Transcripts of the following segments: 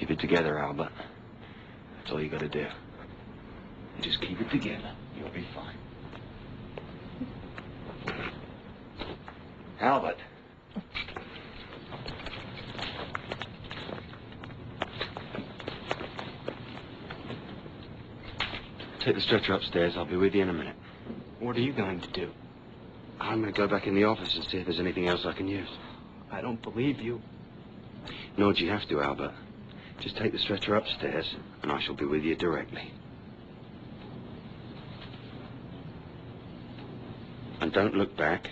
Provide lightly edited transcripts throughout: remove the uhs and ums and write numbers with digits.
Keep it together, Albert. That's all you gotta do. You just keep it together. You'll be fine. Albert. Take the stretcher upstairs. I'll be with you in a minute. What are you going to do? I'm going to go back in the office and see if there's anything else I can use. I don't believe you. Nor do you have to, Albert. Just take the stretcher upstairs, and I shall be with you directly. And don't look back.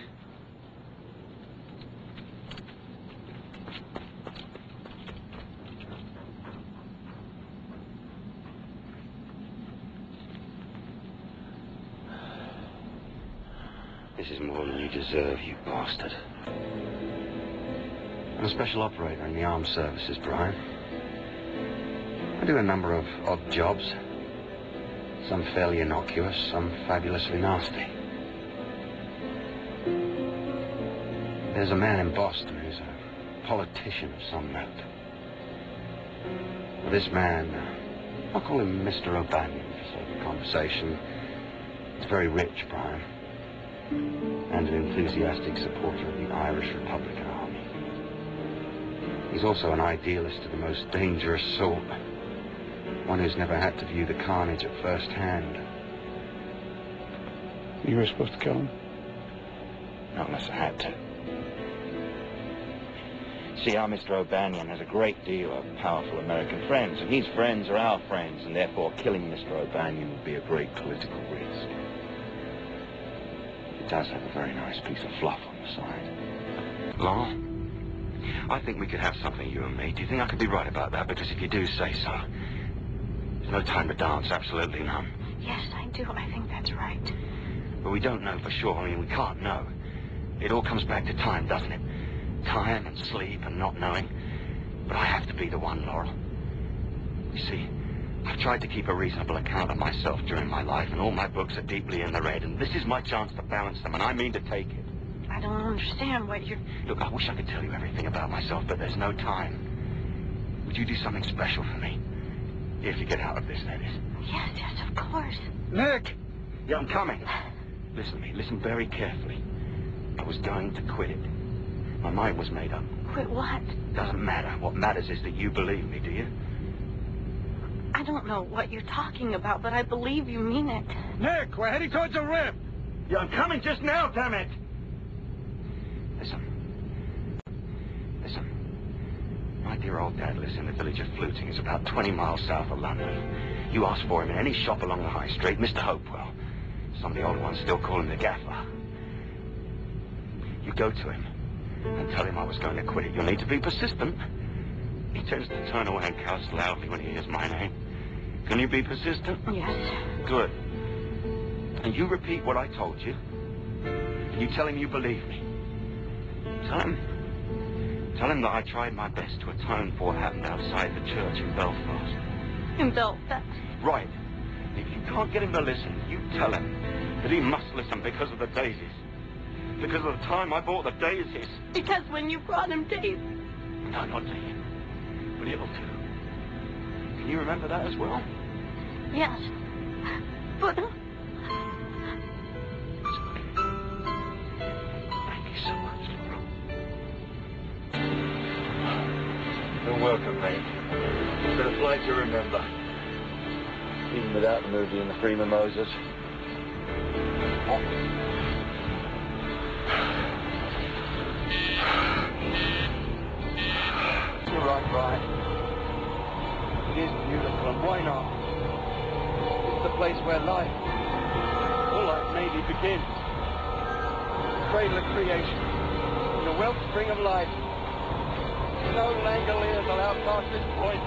This is more than you deserve, you bastard. I'm a special operator in the armed services, Brian. I do a number of odd jobs. Some fairly innocuous, some fabulously nasty. There's a man in Boston who's a politician of some note. This man, I'll call him Mr. O'Banion for sake of conversation. He's very rich, Brian. And an enthusiastic supporter of the Irish Republican Army. He's also an idealist of the most dangerous sort. One who's never had to view the carnage at first hand. You were supposed to kill him? Not unless I had to. See, our Mr. O'Banion has a great deal of powerful American friends, and his friends are our friends, and therefore killing Mr. O'Banion would be a great political risk. It does have a very nice piece of fluff on the side. Law, I think we could have something, you and me. Do you think I could be right about that? Because if you do, say so. There's no time to dance, absolutely none. Yes, I do. I think that's right. But we don't know for sure. I mean, we can't know. It all comes back to time, doesn't it? Time and sleep and not knowing. But I have to be the one, Laurel. You see, I've tried to keep a reasonable account of myself during my life, and all my books are deeply in the red, and this is my chance to balance them, and I mean to take it. I don't understand what you're... Look, I wish I could tell you everything about myself, but there's no time. Would you do something special for me? If you get out of this, that is. Yes, of course. Nick! Yeah, I'm coming. Listen to me, listen very carefully. I was going to quit it. My mind was made up. Quit what? Doesn't matter. What matters is that you believe me, do you? I don't know what you're talking about, but I believe you mean it. Nick, we're heading towards a rift! Yeah, I'm coming just now, damn it! Listen. My dear old dad lives in the village of Fluting. It's about 20 miles south of London. You ask for him in any shop along the high street, Mr. Hopewell. Some of the old ones still call him the gaffer. You go to him and tell him I was going to quit it. You'll need to be persistent. He tends to turn away and curse loudly when he hears my name. Can you be persistent? Yes. Good. And you repeat what I told you. And you tell him you believe me. Tell him that I tried my best to atone for what happened outside the church in Belfast. In Belfast? Right. If you can't get him to listen, you tell him that he must listen because of the daisies. Because of the time I bought the daisies. Because when you brought him daisies. No, not to him. But it'll do. Can you remember that as well? Yes. But... Thank you so much, Laura. You're welcome, mate. It's been a flight to remember. Even without the movie and the free mimosas. You're right, Brian. It is beautiful, and why not? It's the place where life, all life maybe begins. The cradle of creation, the wellspring of life. No Langoliers will outpass this point.